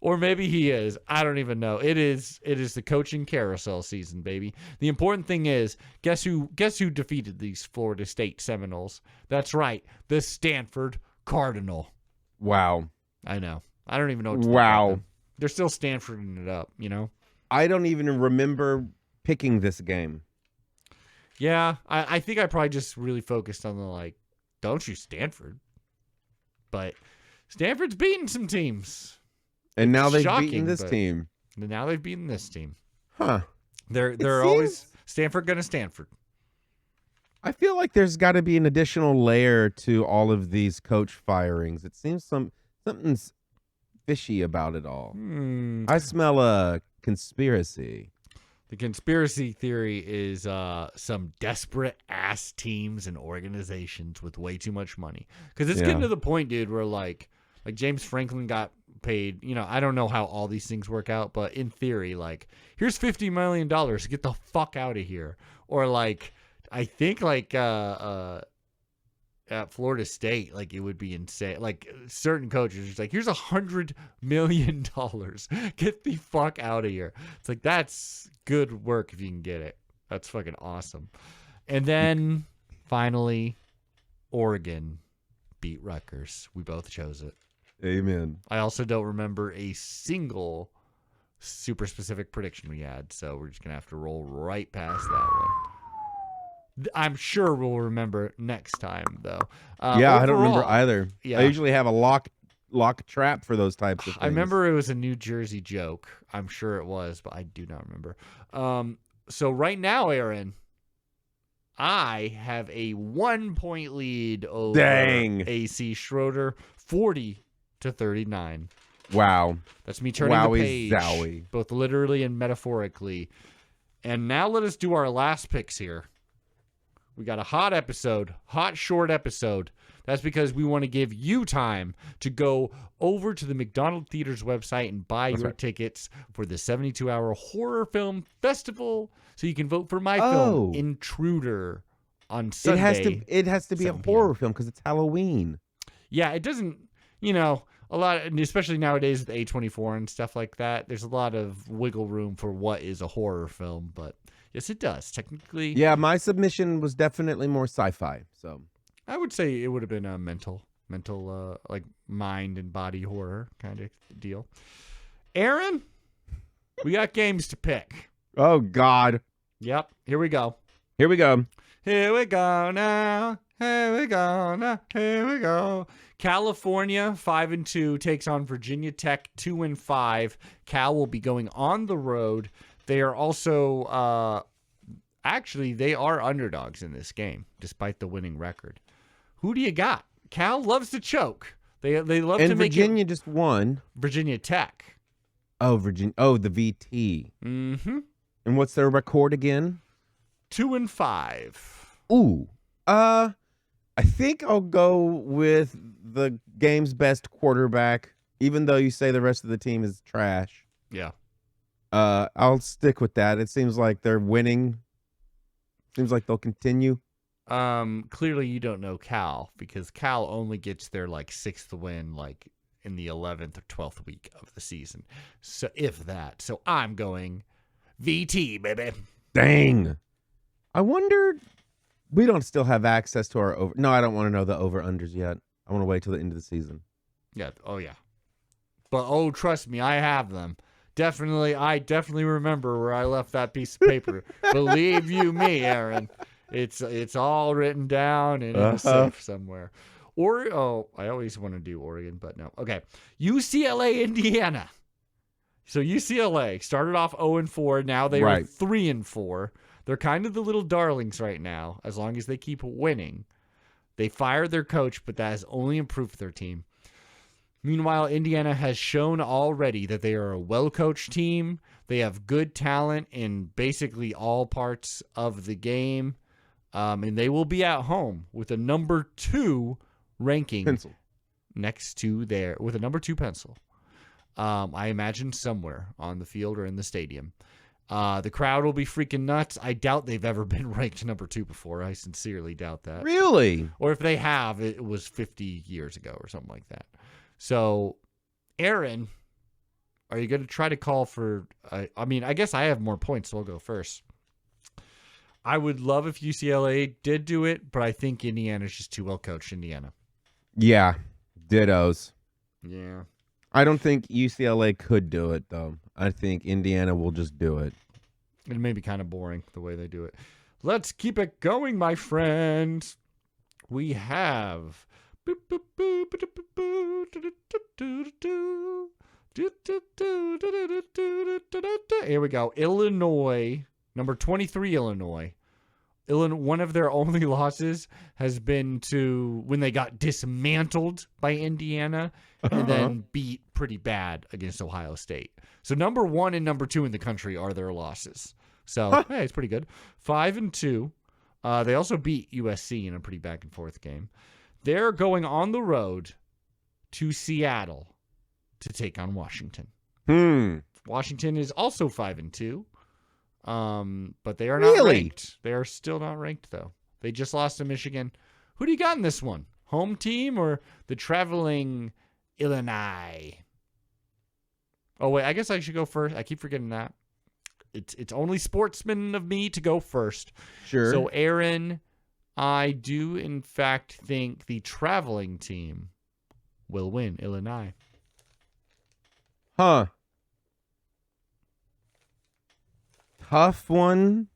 Or maybe he is. I don't even know. It is the coaching carousel season, baby. The important thing is, guess who defeated these Florida State Seminoles? That's right. The Stanford Cardinal. Wow. I know. I don't even know what to think about them. They're still Stanfording it up, I don't even remember picking this game. Yeah, I think I probably just really focused on the don't you Stanford. But Stanford's beating some teams. And now they've shocking, beaten this team. Now they've beaten this team. Huh. They're always Stanford gonna Stanford. I feel like there's got to be an additional layer to all of these coach firings. It seems something's fishy about it all. I smell a conspiracy. The conspiracy theory is some desperate ass teams and organizations with way too much money. Because it's getting to the point, dude, where like James Franklin got paid. You know, I don't know how all these things work out, but in theory, like, here's $50 million. Get the fuck out of here. Or like, I think like at Florida State, like it would be insane. Like certain coaches, it's like, here's $100 million. Get the fuck out of here. It's like, that's good work if you can get it. That's fucking awesome. And then finally, Oregon beat Rutgers. We both chose it. Amen. I also don't remember a single super specific prediction we had, so we're just gonna have to roll right past that one. I'm sure we'll remember next time, though. Yeah, overall, I don't remember either. Yeah. I usually have a lock trap for those types of things. I remember it was a New Jersey joke. I'm sure it was, but I do not remember. So right now, Aaron, I have a 1-point lead over AC Schroeder, 40-39. Wow. That's me turning the page, both literally and metaphorically. And now let us do our last picks here. We got a hot short episode. That's because we want to give you time to go over to the McDonald Theater's website and buy your tickets for the 72-hour horror film festival, so you can vote for my film, Intruder, on Sunday. It has to be a horror film because it's Halloween. Yeah, it doesn't, a lot, especially nowadays with A24 and stuff like that, there's a lot of wiggle room for what is a horror film, but yes, it does. Technically. Yeah, my submission was definitely more sci-fi. So I would say it would have been a mental, like mind and body horror kind of deal. Aaron, we got games to pick. Oh, God. Yep. Here we go. Here we go. Here we go now. Here we go now. Here we go. California 5-2 takes on Virginia Tech 2-5. Cal will be going on the road. They are also, actually, they are underdogs in this game, despite the winning record. Who do you got? Cal loves to choke. They love to make Virginia just won. Virginia Tech. Oh, Virginia. Oh, the VT. Mm-hmm. And what's their record again? 2-5. Ooh. I think I'll go with the game's best quarterback, even though you say the rest of the team is trash. Yeah. I'll stick with that. It seems like they're winning. Seems like they'll continue. Clearly you don't know Cal, because Cal only gets their like 6th win like in the 11th or 12th week of the season. So if that. So I'm going VT, baby. Dang. I wonder, we don't still have access to our over. No, I don't want to know the over-unders yet. I want to wait till the end of the season. Yeah. Oh, yeah. But, trust me, I have them. I definitely remember where I left that piece of paper. Believe you me, Aaron. It's all written down and in a safe somewhere. I always want to do Oregon, but no. Okay. UCLA, Indiana. So UCLA started off 0-4. Now they are 3-4. They're kind of the little darlings right now, as long as they keep winning. They fired their coach, but that has only improved their team. Meanwhile, Indiana has shown already that they are a well-coached team. They have good talent in basically all parts of the game. And they will be at home with a number 2 ranking pencil next to there, with a number 2 pencil. I imagine somewhere on the field or in the stadium. The crowd will be freaking nuts. I doubt they've ever been ranked number 2 before. I sincerely doubt that. Really? Or if they have, it was 50 years ago or something like that. So, Aaron, are you going to try to call for... I guess I have more points, so I'll go first. I would love if UCLA did do it, but I think Indiana's just too well coached. Indiana. Yeah. Dittos. Yeah. I don't think UCLA could do it, though. I think Indiana will just do it. It may be kind of boring the way they do it. Let's keep it going, my friends. We have Here we go. Illinois, number 23, Illinois. One of their only losses has been to when they got dismantled by Indiana and then beat pretty bad against Ohio State. So number 1 and number 2 in the country are their losses. So, hey, it's pretty good. 5-2. They also beat USC in a pretty back and forth game. They're going on the road to Seattle to take on Washington. Washington is also 5-2. But they are not ranked. They are still not ranked, though. They just lost to Michigan. Who do you got in this one? Home team or the traveling Illinois? Oh, wait, I guess I should go first. I keep forgetting that. It's only sportsman of me to go first. Sure. So, Aaron, I do, in fact, think the traveling team will win Illinois. Huh. Tough one.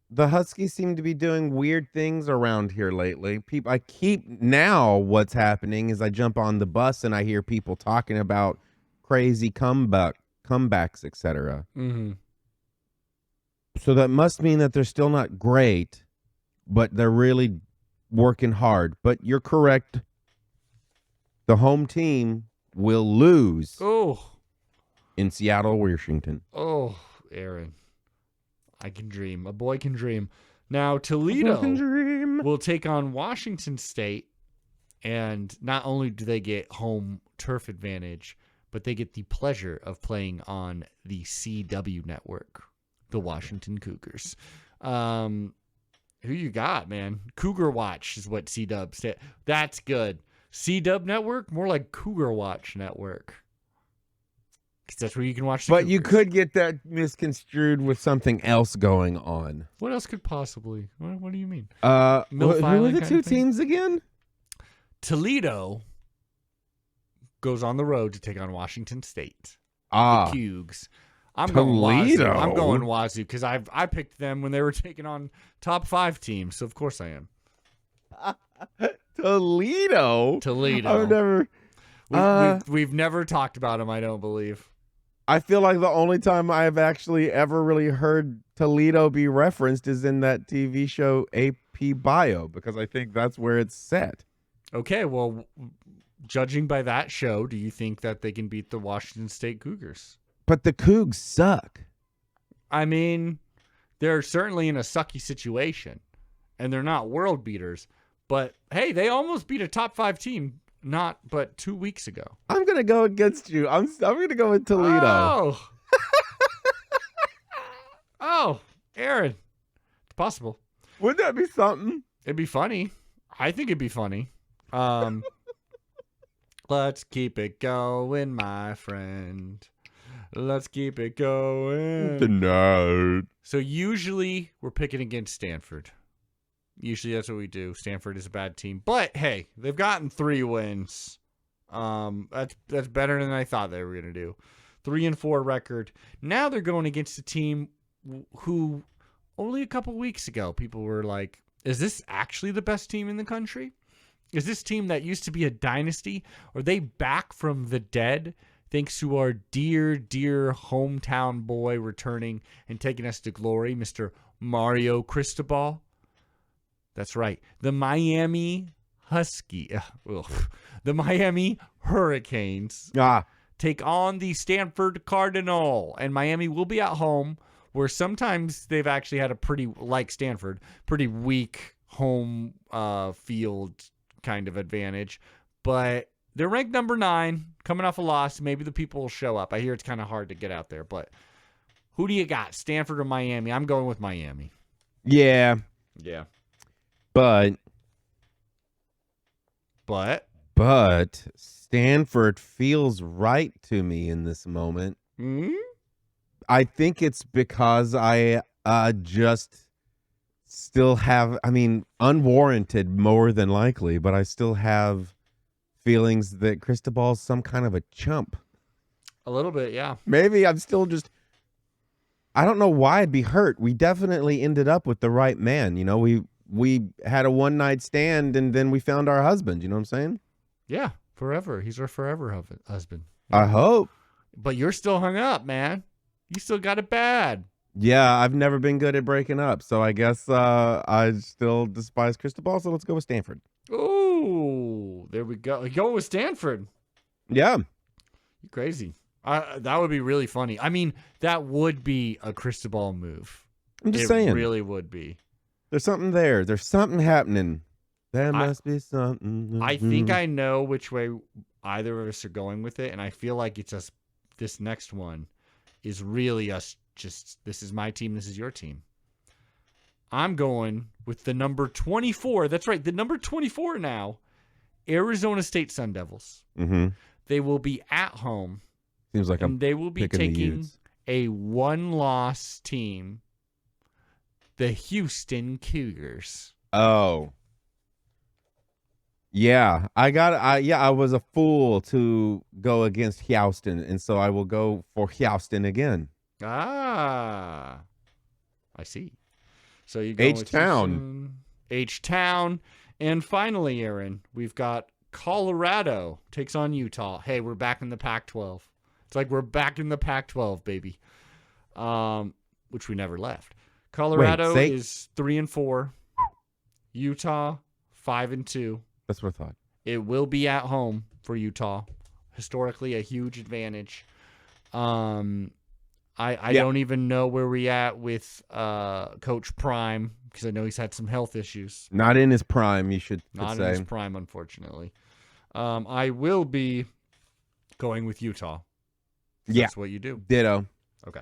The Huskies seem to be doing weird things around here lately. What's happening is I jump on the bus and I hear people talking about crazy comebacks, etc. Mm-hmm. So that must mean that they're still not great, but they're really working hard. But you're correct. The home team will lose in Seattle, Washington. Oh, Aaron. I can dream. A boy can dream. Now, Toledo will take on Washington State, and not only do they get home turf advantage, but they get the pleasure of playing on the CW network, the Washington Cougars. Who you got, man? Cougar Watch is what CW said. That's good. CW network? More like Cougar Watch network. Because that's where you can watch the Cougars. You could get that misconstrued with something else going on. What else could possibly? What do you mean? Who are the two teams again? Toledo goes on the road to take on Washington State. The Cougs. I'm Toledo. going Wazoo because I picked them when they were taking on top 5 teams. So of course I am. Toledo. I've never. We've never talked about them. I don't believe. I feel like the only time I've actually ever really heard Toledo be referenced is in that TV show AP Bio, because I think that's where it's set. Okay, well, judging by that show, do you think that they can beat the Washington State Cougars? But the Cougs suck. I mean, they're certainly in a sucky situation, and they're not world beaters. But, hey, they almost beat a top 5 team but 2 weeks ago. I'm going to go against you. I'm going to go with Toledo. Oh, Aaron. It's possible. Wouldn't that be something? It'd be funny. I think it'd be funny. Let's keep it going, my friend. Let's keep it going. Tonight. So usually we're picking against Stanford. Usually that's what we do. Stanford is a bad team. But, hey, they've gotten 3 wins. That's better than I thought they were going to do. 3-4 record. Now they're going against a team who only a couple weeks ago people were like, is this actually the best team in the country? Is this team that used to be a dynasty? Are they back from the dead thanks to our dear, dear hometown boy returning and taking us to glory, Mr. Mario Cristobal? That's right. The Miami the Miami Hurricanes take on the Stanford Cardinal. And Miami will be at home, where sometimes they've actually had a pretty weak home field kind of advantage. But they're ranked number 9, coming off a loss. Maybe the people will show up. I hear it's kind of hard to get out there. But who do you got, Stanford or Miami? I'm going with Miami. Yeah. But Stanford feels right to me in this moment. Mm-hmm. I think it's because I just still have, unwarranted more than likely, but I still have feelings that Cristobal's some kind of a chump. A little bit, yeah. Maybe I'm still just, I don't know why I'd be hurt. We definitely ended up with the right man. You know, we had a one-night stand and then we found our husband. You know what I'm saying? Yeah, forever. He's our forever husband. I hope. But you're still hung up, man. You still got it bad. Yeah, I've never been good at breaking up, so I guess I still despise Cristobal, so let's go with Stanford. Oh, there we go. Go with Stanford. Yeah. You're crazy. That would be really funny. I mean, that would be a Cristobal move. I'm just saying. It really would be. There's something there. There's something happening. There must be something. I think I know which way either of us are going with it, and I feel like it's us. This next one is really us. Just, this is my team. This is your team. I'm going with the number 24. That's right. The number 24 now, Arizona State Sun Devils. Mm-hmm. They will be at home. Seems like they will be taking a one-loss team, the Houston Cougars. Oh. Yeah, I was a fool to go against Houston, and so I will go for Houston again. Ah, I see. So you go H-Town. H-Town. And finally, Aaron, we've got Colorado takes on Utah. Hey, we're back in the Pac-12. It's like we're back in the Pac-12, baby. Which we never left. Colorado is 3-4. Utah 5-2. That's what I thought. It will be at home for Utah. Historically, a huge advantage. I don't even know where we at with Coach Prime, because I know he's had some health issues. Not in his prime, you should say. Not in his prime, unfortunately. I will be going with Utah. That's what you do. Ditto. Okay.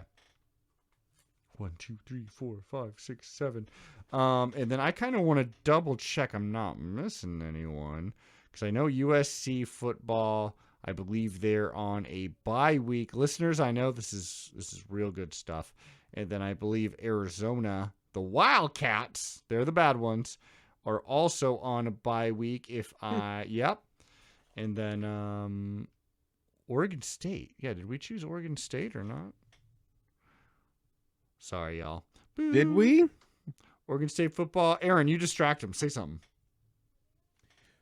1, 2, 3, 4, 5, 6, 7. And then I kind of want to double check I'm not missing anyone, because I know USC football, I believe they're on a bye week. Listeners, I know this is real good stuff. And then I believe Arizona, the Wildcats, they're the bad ones, are also on a bye week. Yep. And then Oregon State. Yeah, did we choose Oregon State or not? Sorry, y'all. Boo. Did we? Oregon State football. Aaron, you distract him. Say something.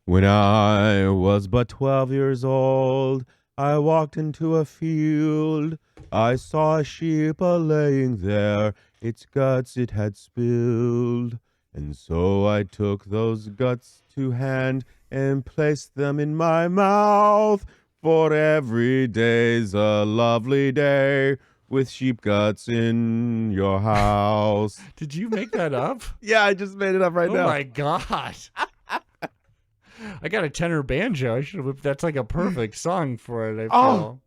When I was but 12 years old, I walked into a field. I saw a sheep a-laying there, its guts it had spilled. And so I took those guts to hand and placed them in my mouth. For every day's a lovely day with sheep guts in your house. Did you make that up? Yeah, I just made it up right now. Oh my God. I got a tenor banjo. I should have. That's like a perfect song for it. I feel.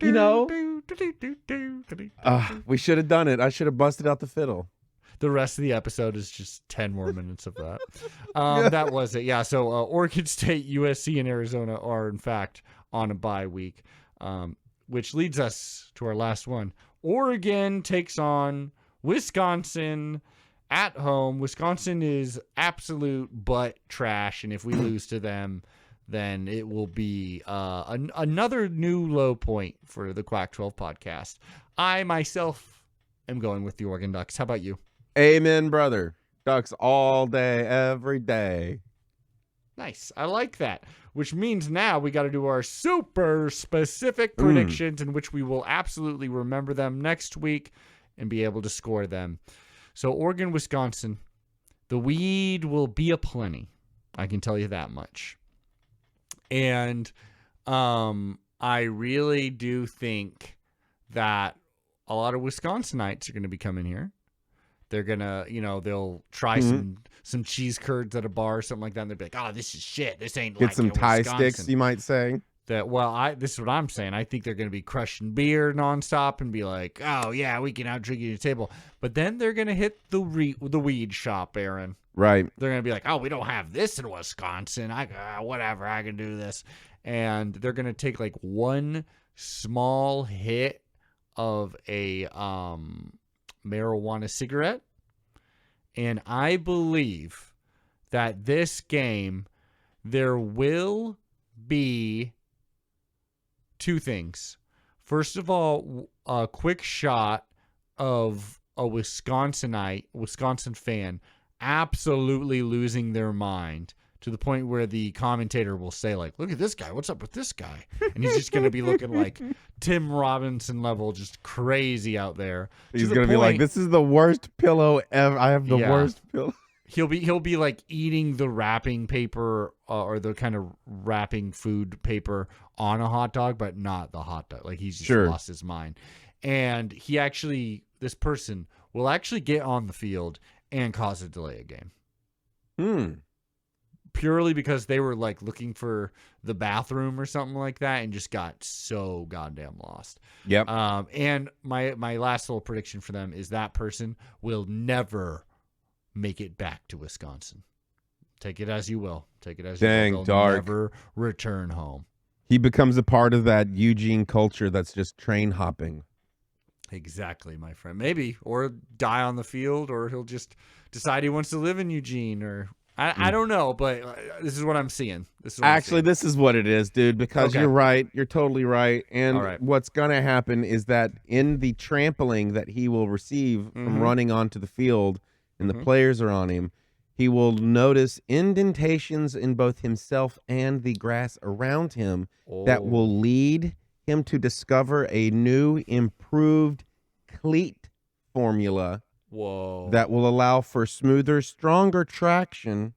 You know, we should have done it. I should have busted out the fiddle. The rest of the episode is just 10 more minutes of that. That was it. Yeah. So Oregon State, USC, and Arizona are in fact on a bye week, which leads us to our last one. Oregon takes on Wisconsin at home. Wisconsin is absolute butt trash, and if we lose to them, then it will be another new low point for the Quack 12 podcast. I myself am going with the Oregon Ducks. How about you? Amen, brother. Ducks all day, every day. Nice. I like that. Which means now we got to do our super specific predictions in which we will absolutely remember them next week and be able to score them. So Oregon, Wisconsin, the weed will be aplenty. I can tell you that much. And I really do think that a lot of Wisconsinites are going to be coming here. They're going to, they'll try some cheese curds at a bar or something like that. And they'll be like, oh, this is shit. This ain't Get some Thai sticks, you might say. This is what I'm saying. I think they're going to be crushing beer nonstop and be like, oh, yeah, we can out-drink you at the table. But then they're going to hit the weed shop, Aaron. Right. They're going to be like, oh, we don't have this in Wisconsin. Whatever, I can do this. And they're going to take like one small hit of a marijuana cigarette. And I believe that this game, there will be two things. First of all, a quick shot of a Wisconsin fan absolutely losing their mind to the point where the commentator will say, like, look at this guy. What's up with this guy? And he's just going to be looking like Tim Robinson level, just crazy out there. He's going to be like, this is the worst pillow ever. I have the worst pillow. He'll be like eating the wrapping paper or the kind of wrapping food paper on a hot dog, but not the hot dog. Like he's just lost his mind. And this person will actually get on the field and cause a delay of game. Purely because they were like looking for the bathroom or something like that and just got so goddamn lost. Yep. And my last little prediction for them is that person will never make it back to Wisconsin. Take it as you will. Take it as you will. They'll never return home. He becomes a part of that Eugene culture that's just train hopping. Exactly, my friend. Maybe. Or die on the field, or he'll just decide he wants to live in Eugene, or I don't know, but this is what I'm seeing. This is what it is, dude, because you're right. You're totally right. And what's going to happen is that in the trampling that he will receive from running onto the field, and the players are on him, he will notice indentations in both himself and the grass around him that will lead him to discover a new, improved cleat formula that will allow for smoother, stronger traction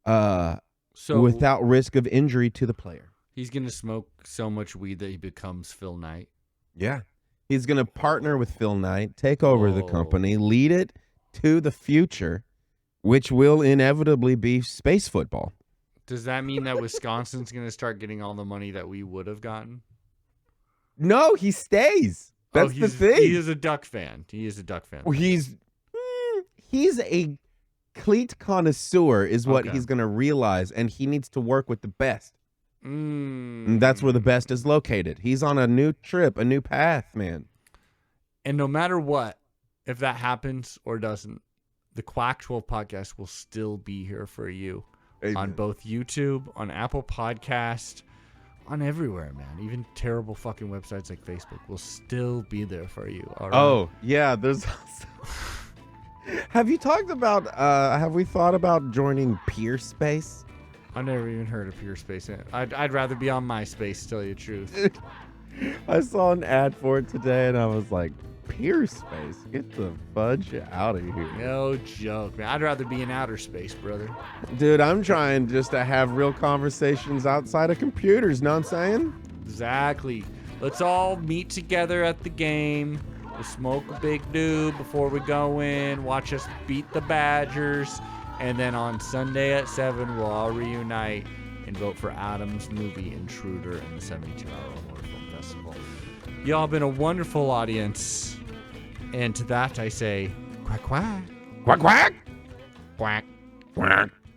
without risk of injury to the player. He's going to smoke so much weed that he becomes Phil Knight. Yeah. He's going to partner with Phil Knight, take over the company, lead it to the future, which will inevitably be space football. Does that mean that Wisconsin's going to start getting all the money that we would have gotten? No, he stays. That's the thing. He is a Duck fan. Well, he's a cleat connoisseur is what he's going to realize, and he needs to work with the best. And that's where the best is located. He's on a new trip, a new path, man. And no matter what, if that happens or doesn't, the Quack 12 podcast will still be here for you. Amen. On both YouTube, on Apple Podcast, on everywhere, man. Even terrible fucking websites like Facebook will still be there for you. All right? Oh, yeah. There's also... Have we thought about joining PeerSpace? I've never even heard of PeerSpace. I'd rather be on MySpace, to tell you the truth. I saw an ad for it today, and I was like, PeerSpace? Get the fudge out of here. No joke, man. I'd rather be in outer space, brother. Dude, I'm trying just to have real conversations outside of computers, know what I'm saying? Exactly. Let's all meet together at the game. We'll smoke a big doob before we go in, watch us beat the Badgers, and then on Sunday at 7, we'll all reunite and vote for Adam's movie Intruder in the 72-hour Horror Film Festival. Y'all been a wonderful audience. And to that I say, quack, quack. Quack, quack. Quack. Quack.